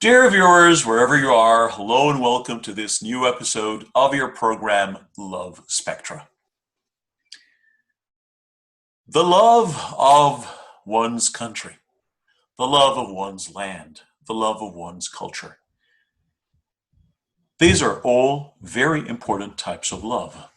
Dear viewers, wherever you are, hello and welcome to this new episode of your program, Love Spectra. The love of one's country, the love of one's land, the love of one's culture. These are all very important types of love.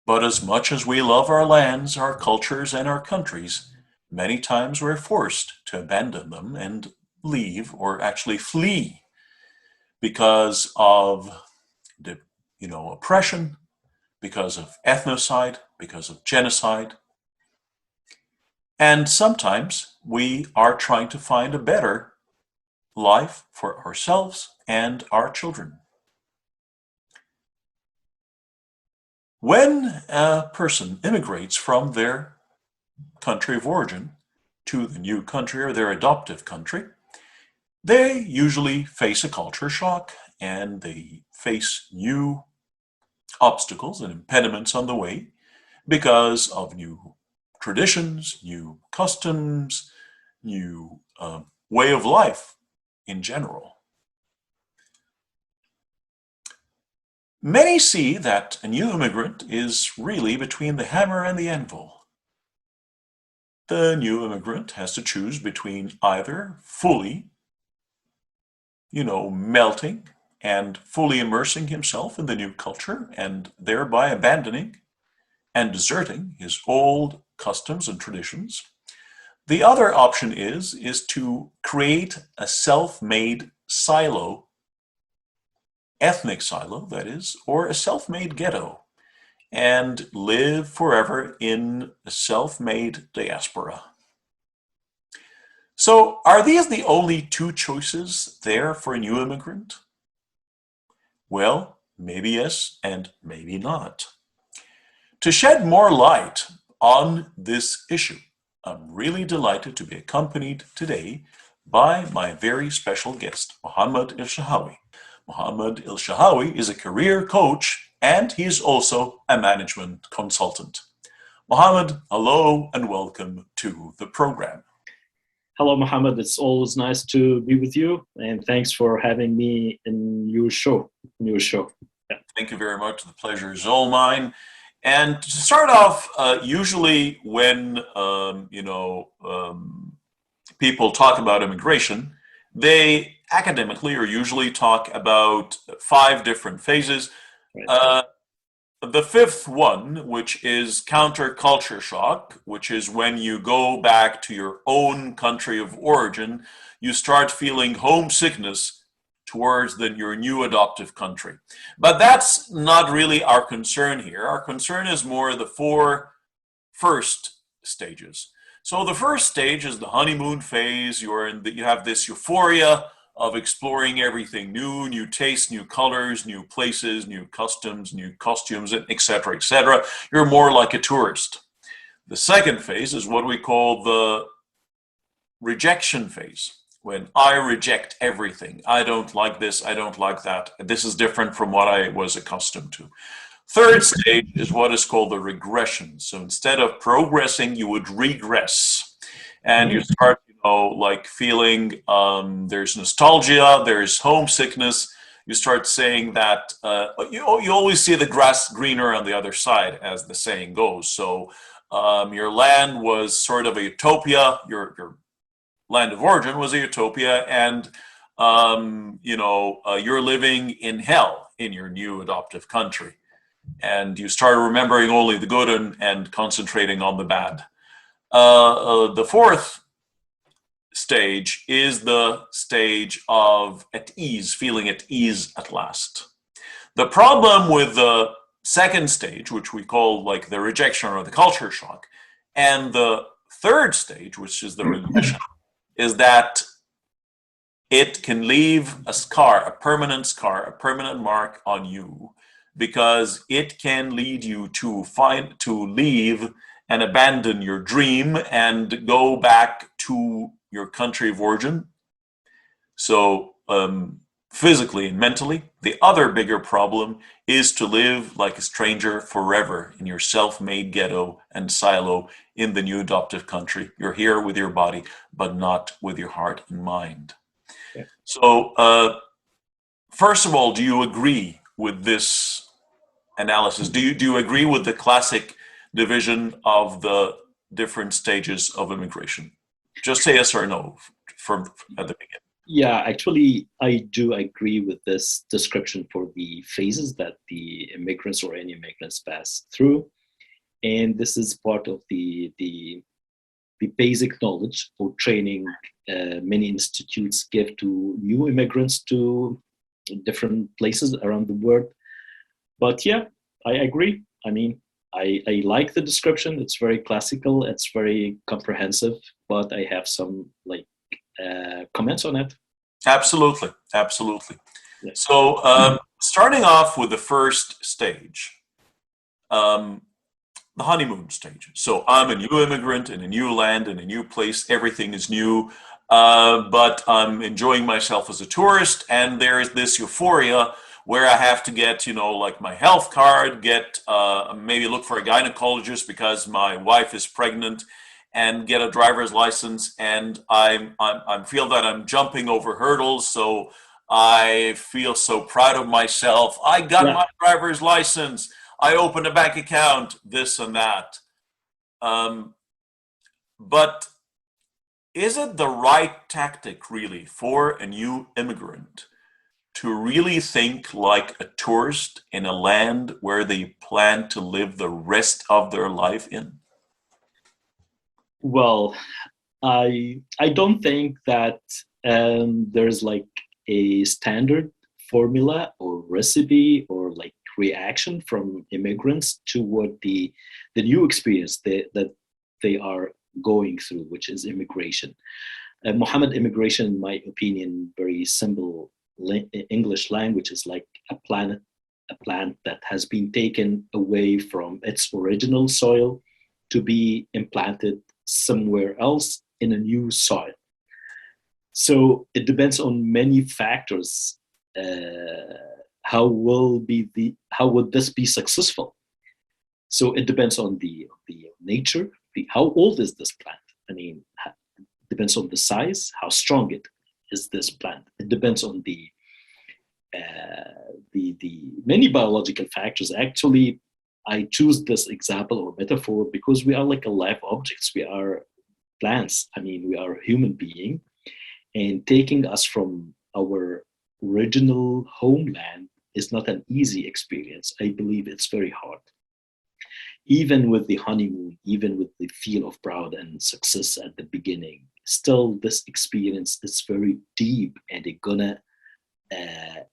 But as much as we love our lands, our cultures, and our countries, many times we're forced to abandon them and leave or actually flee because of the, oppression, because of ethnocide, because of genocide. And sometimes we are trying to find a better life for ourselves and our children. When a person immigrates from their country of origin to the new country or their adoptive country, they usually face a culture shock and they face new obstacles and impediments on the way because of new traditions, new customs, new way of life in general. Many see that a new immigrant is really between the hammer and the anvil. The new immigrant has to choose between either fully melting and fully immersing himself in the new culture and thereby abandoning and deserting his old customs and traditions. The other option is to create a self-made silo, ethnic silo that is, or a self-made ghetto, and live forever in a self-made diaspora. So are these the only two choices there for a new immigrant? Well, maybe yes, and maybe not. To shed more light on this issue, I'm really delighted to be accompanied today by my very special guest, Mohammed El-Shahawi. Mohammed El-Shahawi is a career coach and he is also a management consultant. Mohammed, hello and welcome to the program. Hello, Mohammed. It's always nice to be with you, and thanks for having me in your show. Yeah. Thank you very much. The pleasure is all mine. And to start off, usually when people talk about immigration, they academically or usually talk about 5 different phases. The fifth one, which is counterculture shock, which is when you go back to your own country of origin, you start feeling homesickness towards your new adoptive country. But that's not really our concern here. Our concern is more the 4 first stages. So the first stage is the honeymoon phase. You have this euphoria of exploring everything new, new tastes, new colors, new places, new customs, new costumes, etc., etc. You're more like a tourist. The second phase is what we call the rejection phase, when I reject everything. I don't like this, I don't like that. This is different from what I was accustomed to. Third stage is what is called the regression. So instead of progressing, you would regress. And you start like feeling there's nostalgia, there's homesickness. You start saying that you always see the grass greener on the other side, as the saying goes. So your land was sort of a utopia, your land of origin was a utopia, and you're living in hell in your new adoptive country. And you start remembering only the good and concentrating on the bad. The fourth stage is the stage of at ease, feeling at ease at last. The problem with the second stage, which we call like the rejection or the culture shock, and the third stage, which is the regression, is that it can leave a scar, a permanent mark on you, because it can lead you to leave and abandon your dream and go back to your country of origin. So physically and mentally. The other bigger problem is to live like a stranger forever in your self-made ghetto and silo in the new adoptive country. You're here with your body, but not with your heart and mind. Yeah. So, first of all, do you agree with this analysis? Do you agree with the classic division of the different stages of immigration? Just say yes or no from at the beginning. Yeah, actually, I do agree with this description for the phases that the immigrants or any immigrants pass through. And this is part of the basic knowledge or training many institutes give to new immigrants to different places around the world. But yeah, I agree. I mean, I like the description. It's very classical. It's very comprehensive. But I have some like comments on it. Absolutely, absolutely. Yeah. So, starting off with the first stage, um, the honeymoon stage. So, I'm a new immigrant in a new land, in a new place. Everything is new, but I'm enjoying myself as a tourist, and there is this euphoria where I have to get, like my health card, get maybe look for a gynecologist because my wife is pregnant, and get a driver's license. And I feel that I'm jumping over hurdles. So I feel so proud of myself. I got Yeah. my driver's license. I opened a bank account, this and that. Um, but is it the right tactic, really, for a new immigrant to really think like a tourist in a land where they plan to live the rest of their life in? Well, I don't think that there's like a standard formula or recipe or like reaction from immigrants toward the new experience that they are going through, which is immigration. Muhammad, immigration, in my opinion, very simple English language is like a plant that has been taken away from its original soil to be implanted somewhere else in a new soil. So it depends on many factors. How would this be successful? So it depends on the nature. How old is this plant? I mean, it depends on the size. How strong it is this plant? It depends on the many biological factors. Actually, I choose this example or metaphor because we are like a live objects. We are plants. I mean, we are a human being, and taking us from our original homeland is not an easy experience. I believe it's very hard. Even with the honeymoon, even with the feel of proud and success at the beginning, still this experience is very deep and it's gonna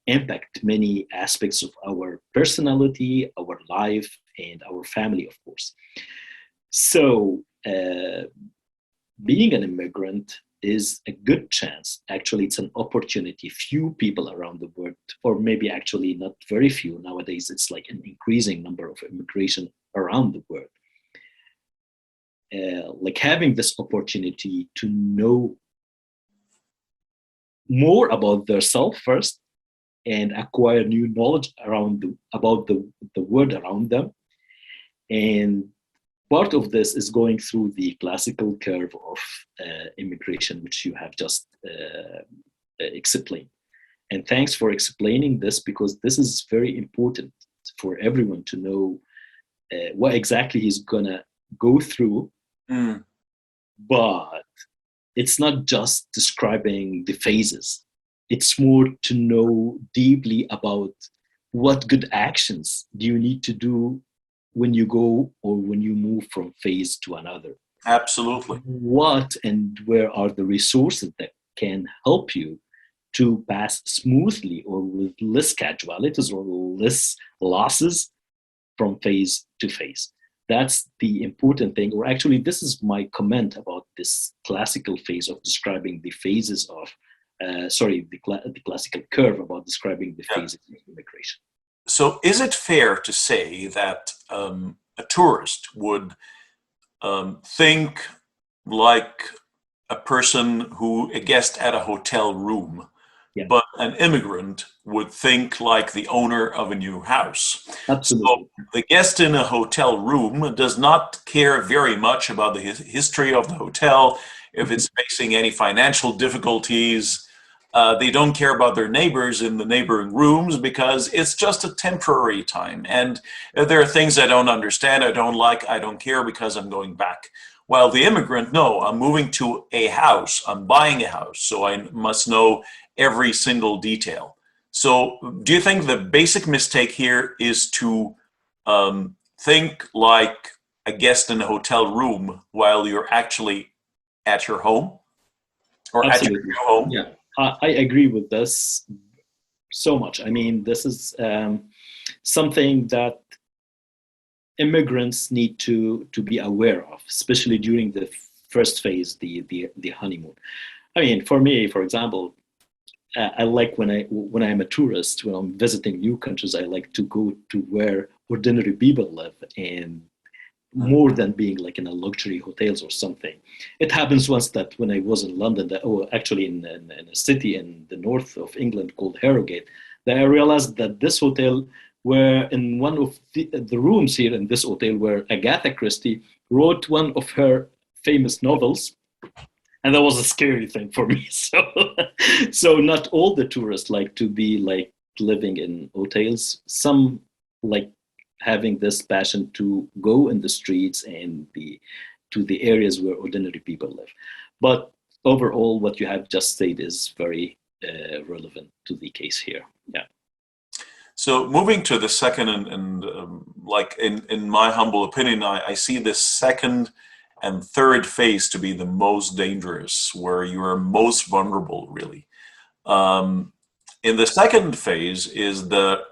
impact many aspects of our personality, our life, and our family, of course. So, being an immigrant is a good chance. Actually, it's an opportunity. Few people around the world, or maybe actually not very few nowadays, it's like an increasing number of immigration around the world. Like having this opportunity to know more about themselves first and acquire new knowledge about the world around them. And part of this is going through the classical curve of immigration, which you have just explained. And thanks for explaining this, because this is very important for everyone to know what exactly he's gonna go through. Mm. But it's not just describing the phases. It's more to know deeply about what good actions do you need to do when you go or when you move from phase to another. Absolutely. What and where are the resources that can help you to pass smoothly or with less casualties or less losses from phase to phase. That's the important thing. Or actually, this is my comment about this classical phase of describing the phases of, the classical curve about describing the phases of immigration. So, is it fair to say that a tourist would think like a person a guest at a hotel room, Yeah, but an immigrant would think like the owner of a new house. So absolutely. the guest in a hotel room does not care very much about the history of the hotel, if Mhm. it's facing any financial difficulties. They don't care about their neighbors in the neighboring rooms because it's just a temporary time. And if there are things I don't understand, I don't like, I don't care because I'm going back. While the immigrant, no, I'm moving to a house, I'm buying a house, so I must know every single detail. So, do you think the basic mistake here is to think like a guest in a hotel room while you're actually at your home or at your Absolutely. new home? Yeah, I agree with this so much. I mean, this is something that immigrants need to be aware of, especially during the first phase, the honeymoon. I mean, for me, for example, I like when I'm a tourist, when I'm visiting new countries, I like to go to where ordinary people live, and more than being like in a luxury hotels or something. It happens once that when I was in London, that, oh, actually in a city in the north of England called Harrogate, that I realized that this hotel, where in one of the rooms here in this hotel, where Agatha Christie wrote one of her famous novels, and that was a scary thing for me. So not all the tourists like to be like living in hotels. Some like having this passion to go in the streets and the to the areas where ordinary people live. But overall, what you have just said is very relevant to the case here. Yeah, So moving to the second, and like in my humble opinion, I see this second and third phase to be the most dangerous, where you are most vulnerable, really. Um, in the second phase is the,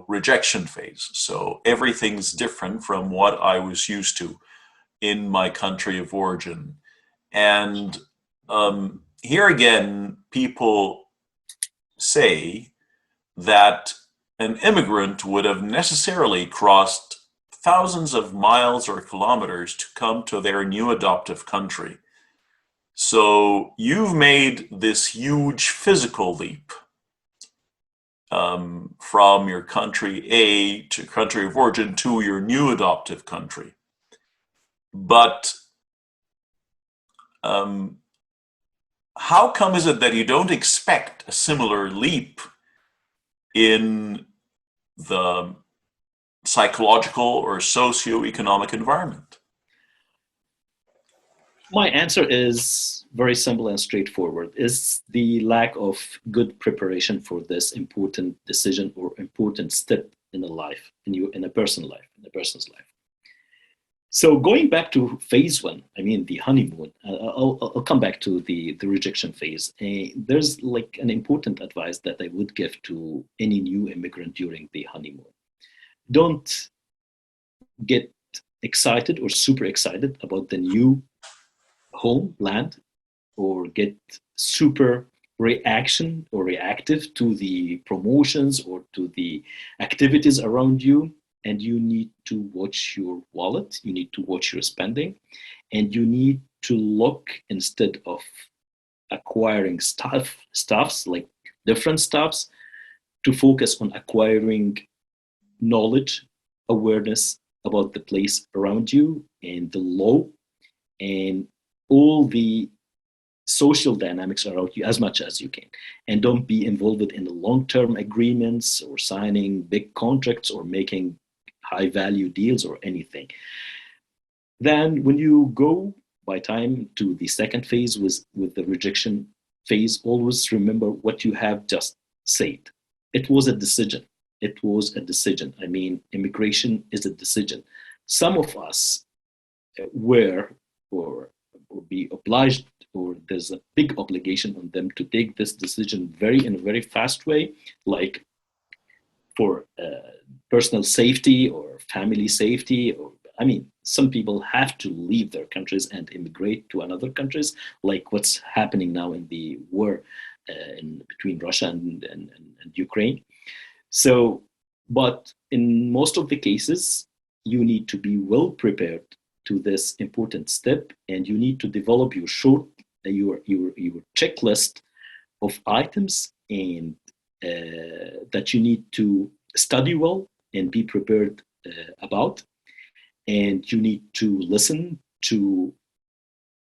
rejection phase. So everything's different from what I was used to in my country of origin. And here again, people say that an immigrant would have necessarily crossed thousands of miles or kilometers to come to their new adoptive country. So you've made this huge physical leap from your country A to country of origin to your new adoptive country. But um, how come is it that you don't expect a similar leap in the psychological or socioeconomic environment? my answer is very simple and straightforward. Is the lack of good preparation for this important decision or important step in a life, in a person's life. So going back to phase one, I mean the honeymoon. I'll come back to the rejection phase. There's like an important advice that I would give to any new immigrant during the honeymoon. Don't get excited or super excited about the new homeland, or get super reaction or reactive to the promotions or to the activities around you. And you need to watch your wallet, you need to watch your spending, and you need to look, instead of acquiring stuffs like different stuffs, to focus on acquiring knowledge, awareness about the place around you and the law and all the social dynamics around you as much as you can. And don't be involved in the long-term agreements or signing big contracts or making high value deals or anything. Then when you go by time to the second phase with the rejection phase, always remember what you have just said. It was a decision. It was a decision. I mean, immigration is a decision. Some of us were or, or be obliged, or there's a big obligation on them to take this decision in a very fast way, like for personal safety or family safety. Or I mean, some people have to leave their countries and immigrate to another countries, like what's happening now in the war between Russia and Ukraine. So, but in most of the cases, you need to be well prepared to this important step, and you need to develop your checklist of items and that you need to study well and be prepared about. And you need to listen to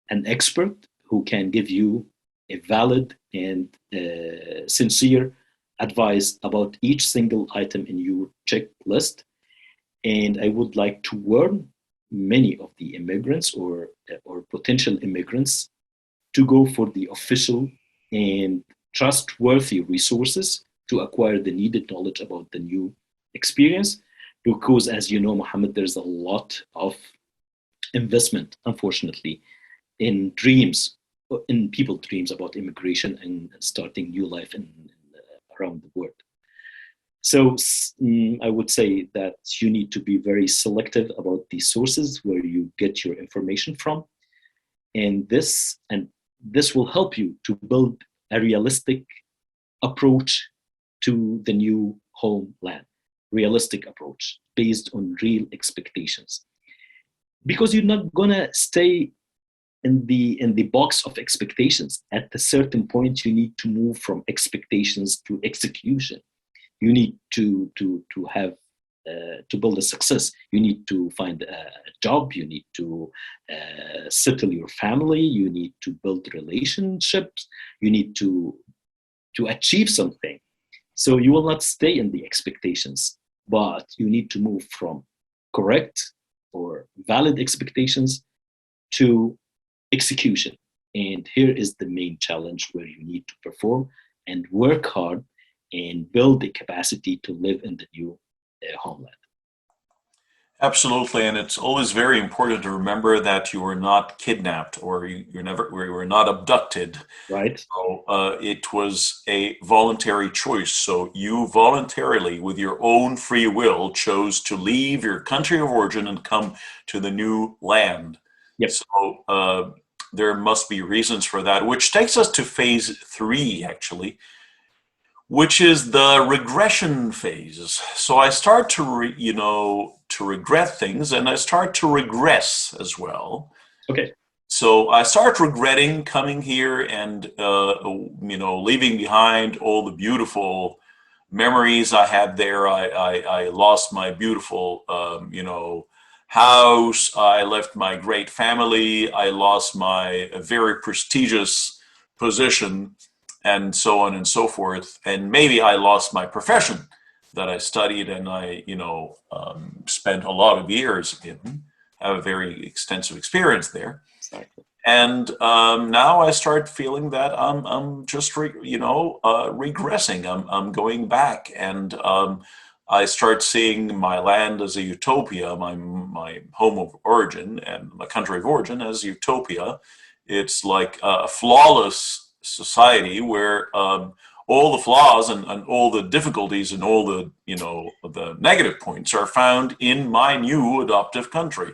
an expert who can give you a valid and sincere advice about each single item in your checklist. And I would like to warn many of the immigrants or potential immigrants to go for the official and trustworthy resources to acquire the needed knowledge about the new experience. Because, as you know, Mohammed, there's a lot of investment, unfortunately, in dreams, in people's dreams about immigration and starting new life around the world. So I would say that you need to be very selective about the sources where you get your information from, and this will help you to build a realistic approach to the new homeland, realistic approach based on real expectations. Because you're not gonna stay in the box of expectations. At a certain point, you need to move from expectations to execution. You need to have to build a success. You need to find a job. You need to settle your family. You need to build relationships. You need to achieve something. So you will not stay in the expectations, but you need to move from correct or valid expectations to execution. And here is the main challenge where you need to perform and work hard and build the capacity to live in the new homeland. Absolutely, and it's always very important to remember that you were not kidnapped or you were not abducted. Right? So it was a voluntary choice. So you voluntarily, with your own free will, chose to leave your country of origin and come to the new land. Yep. So there must be reasons for that, which takes us to phase 3, actually, which is the regression phase. So I start to regret things, and I start to regress as well. Okay. So I start regretting coming here and leaving behind all the beautiful memories I had there. I lost my beautiful house. I left my great family. I lost my very prestigious position, and so on and so forth. And maybe I lost my profession that I studied and I, spent a lot of years in. Have a very extensive experience there. Exactly. And now I start feeling that I'm just, regressing. I'm going back, and I start seeing my land as a utopia, my home of origin and my country of origin as utopia. It's like a flawless society where all the flaws and all the difficulties and all the the negative points are found in my new adoptive country.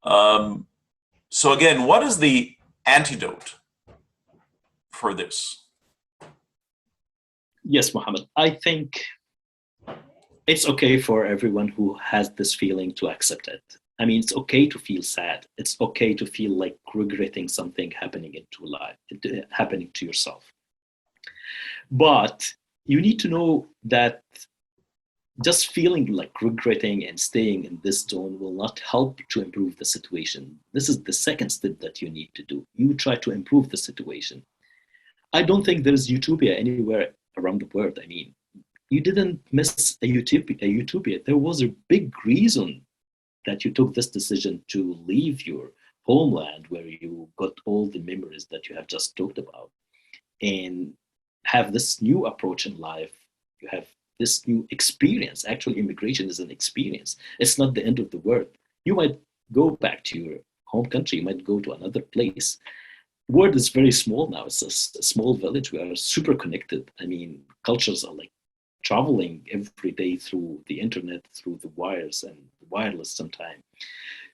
So again, what is the antidote for this? Yes, Mohammed. I think it's okay for everyone who has this feeling to accept it. I mean, it's okay to feel sad. It's okay to feel like regretting something happening into life, happening to yourself. But you need to know that just feeling like regretting and staying in this zone will not help to improve the situation. This is the second step that you need to do. You try to improve the situation. I don't think there is utopia anywhere around the world. I mean, you didn't miss a utopia. There was a big reason that you took this decision to leave your homeland where you got all the memories that you have just talked about and have this new approach in life. You have this new experience. Actually, immigration is an experience. It's not the end of the world. You might go back to your home country. You might go to another place. The world is very small now. It's a small village. We are super connected. I mean, cultures are like traveling every day through the internet, through the wires and wireless sometimes.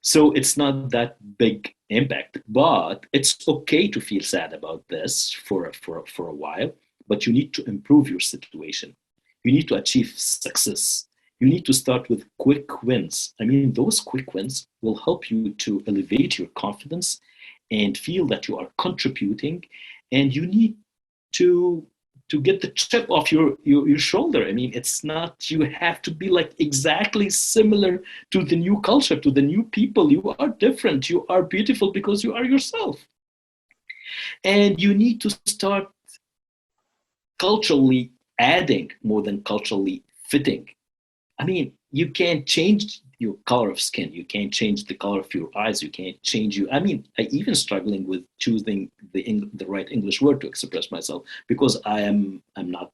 So it's not that big impact, but it's okay to feel sad about this for a while, but you need to improve your situation. You need to achieve success. You need to start with quick wins. I mean, those quick wins will help you to elevate your confidence and feel that you are contributing. And you need to get the chip off your shoulder. I mean, it's not you have to be like exactly similar to the new culture, to the new people. You are different. You are beautiful because you are yourself. And you need to start culturally adding more than culturally fitting. I mean, you can't change your color of skin. You can't change the color of your eyes. You can't change you. I mean, I even struggling with choosing the right English word to express myself because I'm not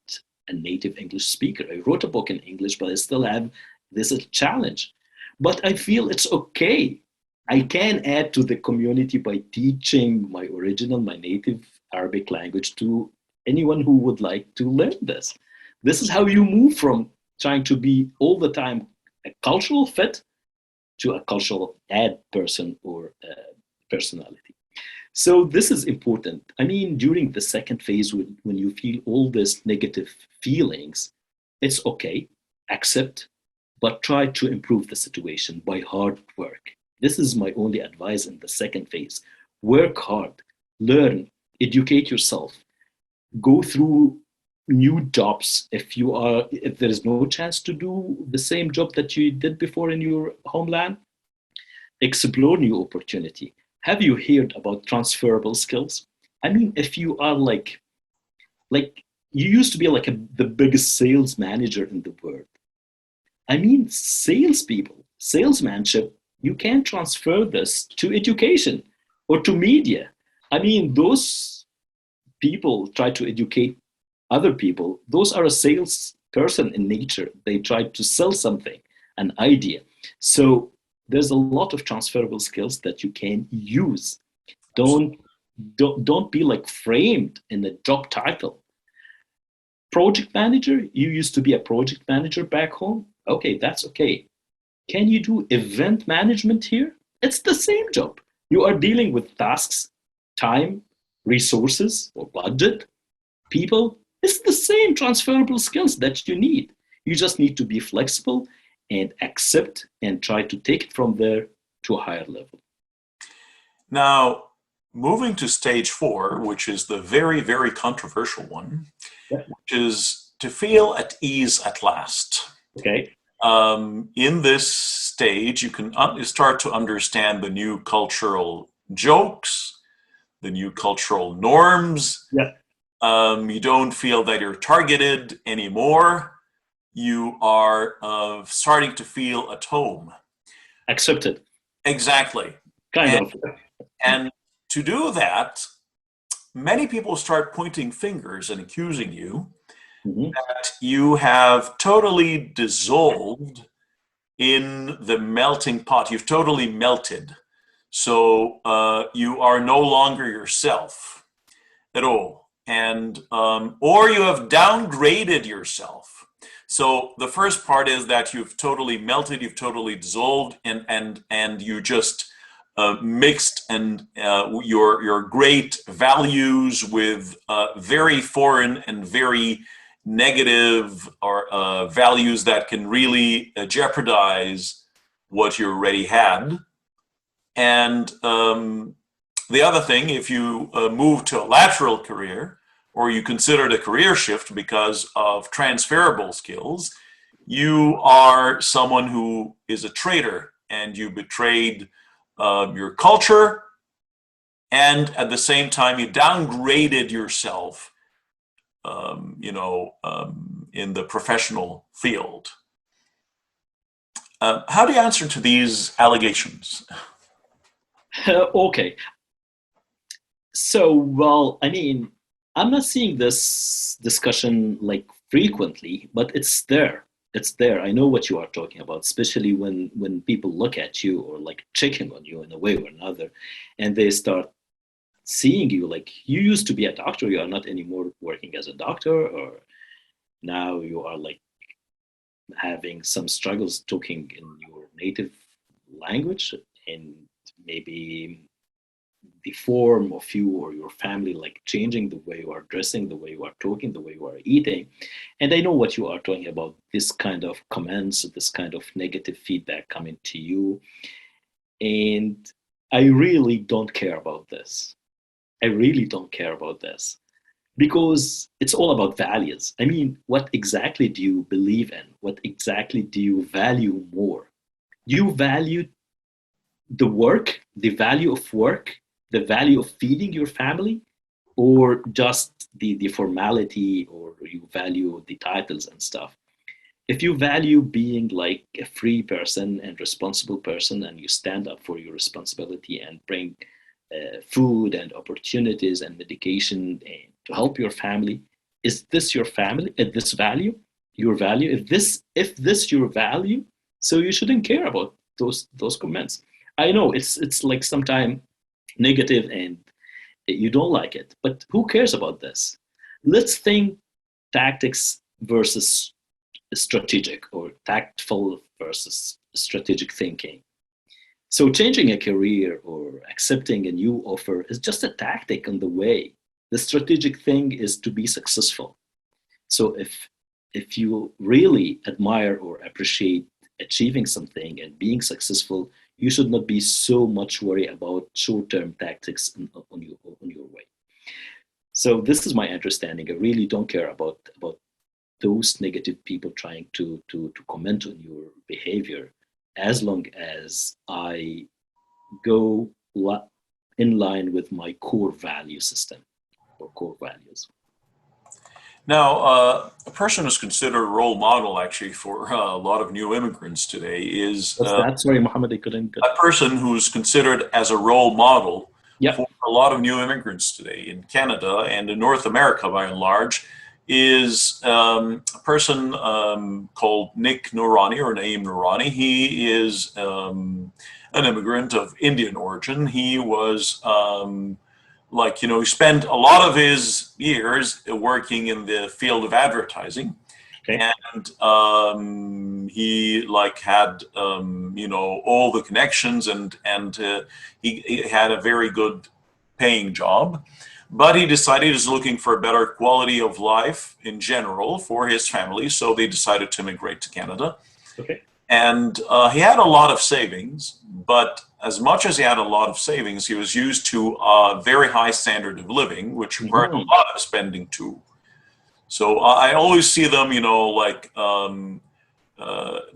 a native English speaker. I wrote a book in English, but I still have this is a challenge. But I feel it's okay. I can add to the community by teaching my original, my native Arabic language to anyone who would like to learn this. This is how you move from trying to be all the time a cultural fit to a cultural add person or personality. So this is important. I mean, during the second phase, when you feel all these negative feelings, it's okay, accept, but try to improve the situation by hard work. This is my only advice in the second phase. Work hard, learn, educate yourself, go through new jobs. If there is no chance to do the same job that you did before in your homeland, explore new opportunity. Have you heard about transferable skills? I mean, if you are like you used to be like the biggest sales manager in the world. I mean, salespeople, salesmanship, you can transfer this to education or to media. I mean, those people try to educate other people. Those are a salesperson in nature. They try to sell something, an idea. So there's a lot of transferable skills that you can use. Don't be like framed in a job title. Project manager, you used to be a project manager back home. Okay, that's okay. Can you do event management here? It's the same job. You are dealing with tasks, time, resources, or budget, people. It's the same transferable skills that you need. You just need to be flexible and accept and try to take it from there to a higher level. Now, moving to stage 4, which is the very, very controversial one, Yeah. which is to feel at ease at last. Okay. In this stage, you can start to understand the new cultural jokes, the new cultural norms. Yeah. You don't feel that you're targeted anymore. You are starting to feel at home. Accepted. Exactly. Kind and, of. And to do that, many people start pointing fingers and accusing you that you have totally dissolved in the melting pot. You've totally melted. So you are no longer yourself at all. And or you have downgraded yourself. So the first part is that you've totally melted, you've totally dissolved, and you just mixed and your great values with very foreign and very negative or values that can really jeopardize what you already had. And the other thing, if you move to a lateral career, or you considered a career shift because of transferable skills, you are someone who is a traitor and you betrayed your culture, and at the same time you downgraded yourself in the professional field. How do you answer to these allegations? Okay. So, well, I mean, I'm not seeing this discussion like frequently, but it's there. It's there. I know what you are talking about, especially when people look at you or like checking on you in a way or another, and they start seeing you like you used to be a doctor, you are not anymore working as a doctor, or now you are like having some struggles talking in your native language, and maybe the form of you or your family like changing the way you are dressing, the way you are talking, the way you are eating. And I know what you are talking about, this kind of comments, this kind of negative feedback coming to you. And I really don't care about this. I really don't care about this. because it's all about values. I mean, what exactly do you believe in? What exactly do you value more? Do you value the work, the value of work, the value of feeding your family, or just the formality, or you value the titles and stuff? If you value being like a free person and responsible person, and you stand up for your responsibility and bring food and opportunities and medication and to help your family, is this your family? Is this value your value? If this your value, so you shouldn't care about those comments. I know it's like sometimes negative and you don't like it, but who cares about this? Let's think tactics versus strategic, or tactful versus strategic thinking. So changing a career or accepting a new offer is just a tactic on the way. The strategic thing is to be successful. So if you really admire or appreciate achieving something and being successful, you should not be so much worried about short-term tactics on your way. So this is my understanding. I really don't care about those negative people trying to comment on your behavior, as long as I go in line with my core value system or core values. Now, a person who's considered a role model actually for a lot of new immigrants today is What's that? Sorry, Mohammed, I couldn't get. a person who's considered as a role model Yeah. for a lot of new immigrants today in Canada and in North America by and large is a person called Nick Noorani, or Naeem Noorani. He is an immigrant of Indian origin. He was he spent a lot of his years working in the field of advertising. Okay. And he had all the connections, and he had a very good paying job, but he decided he was looking for a better quality of life in general for his family, so they decided to immigrate to Canada. Okay. And he had a lot of savings, but as much as he had a lot of savings, he was used to a very high standard of living, which required a lot of spending too. So I always see them,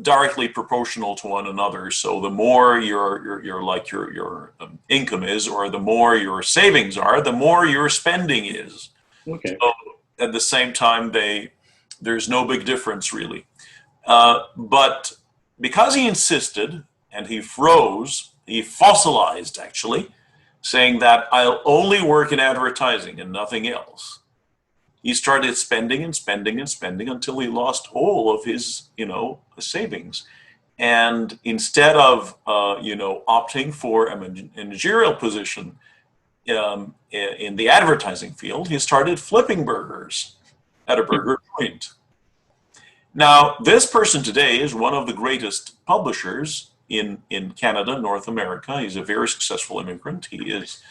directly proportional to one another. So the more your income is, or the more your savings are, the more your spending is. Okay. So at the same time, there's no big difference really. But because he insisted and he froze, he fossilized actually, saying that I'll only work in advertising and nothing else. He started spending and spending and spending until he lost all of his, savings. And instead of, opting for a managerial position in the advertising field, he started flipping burgers at a burger joint. Now, this person today is one of the greatest publishers in Canada, North America. He's a very successful immigrant. He is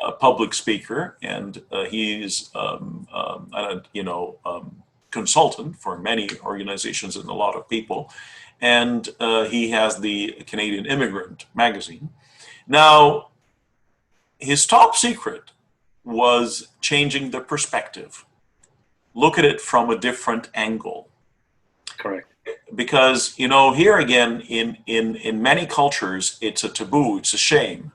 a public speaker, and he's consultant for many organizations and a lot of people. And he has the Canadian Immigrant magazine. Now, his top secret was changing the perspective. Look at it from a different angle. Correct. Because, here again, in many cultures, it's a taboo, it's a shame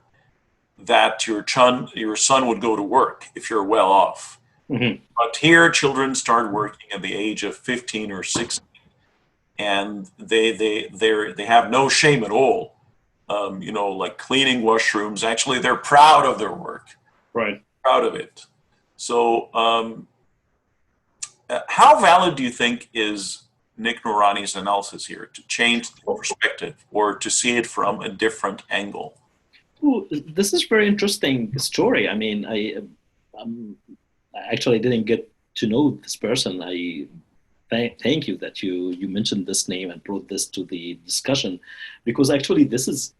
that your son would go to work if you're well off. Mm-hmm. But here, children start working at the age of 15 or 16, and they have no shame at all. Like cleaning washrooms. Actually, they're proud of their work. Right. Proud of it. So, how valid do you think is Nick Noorani's analysis here to change the perspective or to see it from a different angle? Ooh, this is very interesting story. I mean, I actually didn't get to know this person. I thank you that you mentioned this name and brought this to the discussion, because actually this is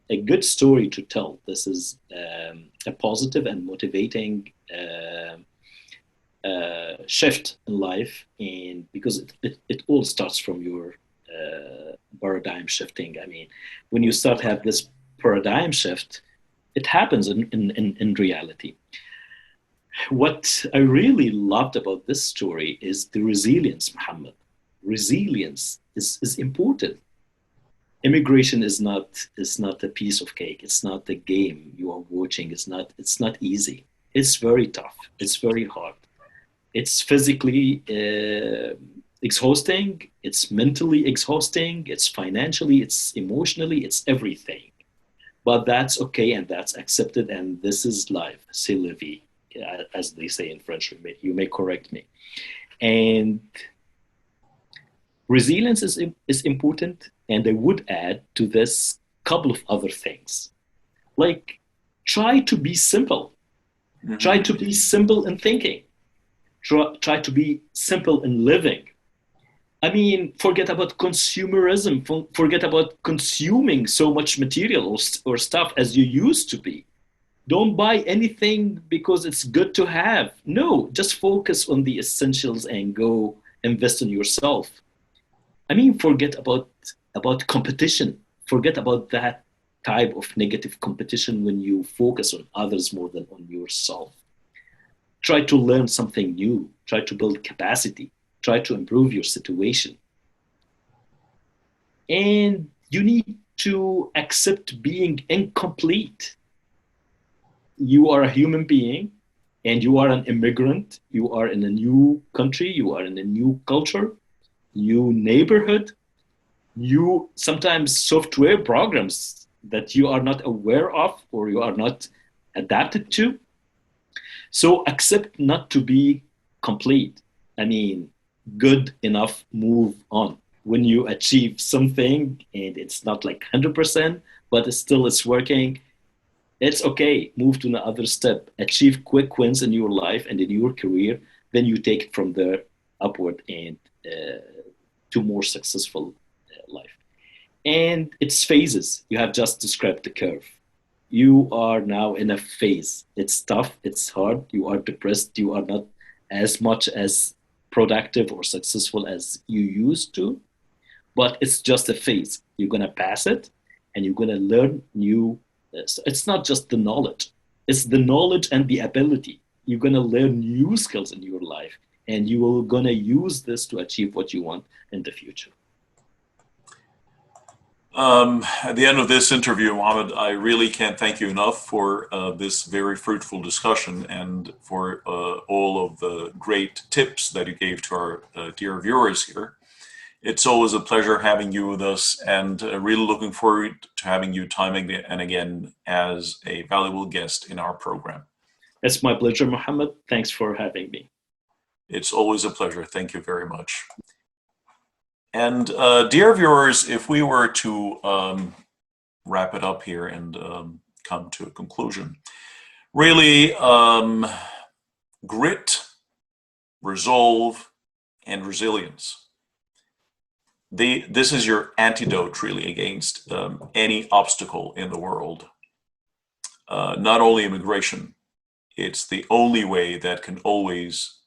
a good story to tell. This is a positive and motivating shift in life, and because it all starts from your paradigm shifting. I mean, when you start have this paradigm shift, it happens in reality. What I really loved about this story is the resilience, Muhammad. Resilience is important. Immigration is not a piece of cake. It's not a game you are watching. It's not easy. It's very tough. It's very hard. It's physically exhausting. It's mentally exhausting. It's financially. It's emotionally. It's everything. But that's okay and that's accepted. And this is life. C'est la vie, as they say in French. You may correct me. And resilience is important. And I would add to this couple of other things. Like, try to be simple. Try to be simple in thinking. Try to be simple in living. I mean, forget about consumerism. Forget about consuming so much material or stuff as you used to be. Don't buy anything because it's good to have. No, just focus on the essentials and go invest in yourself. I mean, forget about competition. Forget about that type of negative competition when you focus on others more than on yourself. Try to learn something new. Try to build capacity. Try to improve your situation. And you need to accept being incomplete. You are a human being and you are an immigrant. You are in a new country. You are in a new culture, new neighborhood, new sometimes software programs that you are not aware of or you are not adapted to. So accept not to be complete. I mean, good enough, move on. When you achieve something and it's not like 100%, but it's working, it's okay. Move to another step. Achieve quick wins in your life and in your career. Then you take it from there upward and to more successful life. And it's phases. You have just described the curve. You are now in a phase. It's tough. It's hard. You are depressed. You are not as much as productive or successful as you used to, but it's just a phase. You're going to pass it and you're going to learn new. It's not just the knowledge, it's the knowledge and the ability. You're going to learn new skills in your life and you are going to use this to achieve what you want in the future. At the end of this interview, Mohammed, I really can't thank you enough for this very fruitful discussion and for all of the great tips that you gave to our dear viewers here. It's always a pleasure having you with us and really looking forward to having you time and again as a valuable guest in our program. It's my pleasure, Mohammed. Thanks for having me. It's always a pleasure. Thank you very much. And dear viewers, if we were to wrap it up here and come to a conclusion, really grit, resolve, and resilience. This is your antidote really against any obstacle in the world. Not only immigration, it's the only way that can always,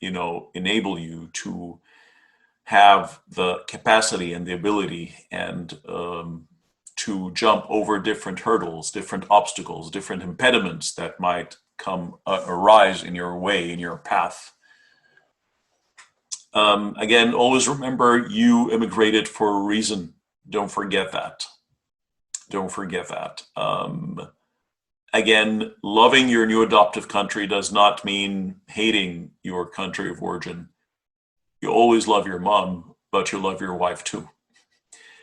enable you to have the capacity and the ability and to jump over different hurdles, different obstacles, different impediments that might arise in your way, in your path. Again, always remember you immigrated for a reason. Don't forget that. Don't forget that. Again, loving your new adoptive country does not mean hating your country of origin. You always love your mom, but you love your wife too.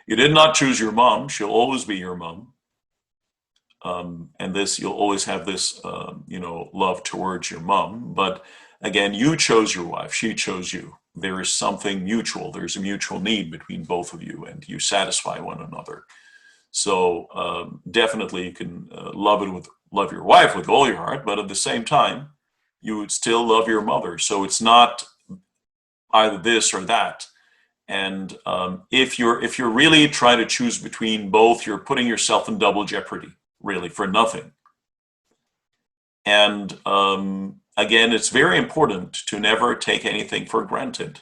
You did not choose your mom. She'll always be your mom. And you'll always have this, love towards your mom. But again, you chose your wife. She chose you. There is something mutual. There's a mutual need between both of you, and you satisfy one another. So definitely you can love your wife with all your heart, but at the same time, you would still love your mother. So it's not either this or that. And if you're really trying to choose between both, you're putting yourself in double jeopardy, really, for nothing. And again, it's very important to never take anything for granted.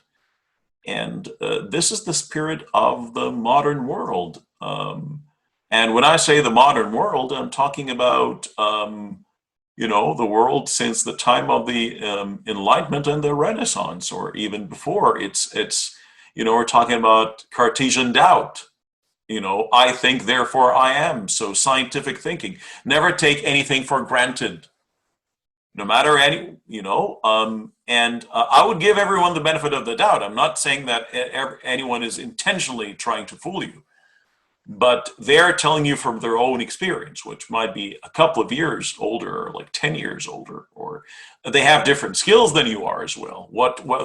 And this is the spirit of the modern world. And when I say the modern world, I'm talking about the world since the time of the Enlightenment and the Renaissance, or even before. We're talking about Cartesian doubt. I think, therefore I am. So scientific thinking. Never take anything for granted, no matter and I would give everyone the benefit of the doubt. I'm not saying that anyone is intentionally trying to fool you, but they're telling you from their own experience, which might be a couple of years older, or like 10 years older, or they have different skills than you are as well.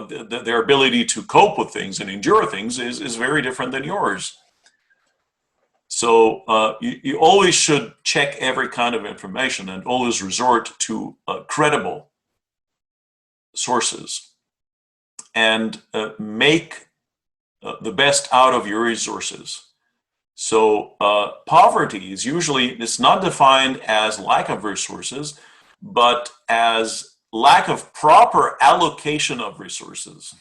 Their ability to cope with things and endure things is very different than yours. So you always should check every kind of information and always resort to credible sources, and make the best out of your resources. So poverty it's not defined as lack of resources, but as lack of proper allocation of resources.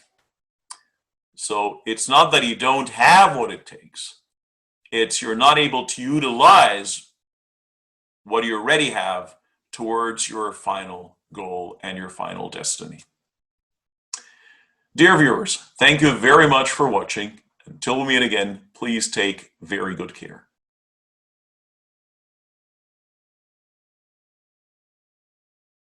So it's not that you don't have what it takes. It's you're not able to utilize what you already have towards your final goal and your final destiny. Dear viewers, thank you very much for watching. Until we meet again, please take very good care.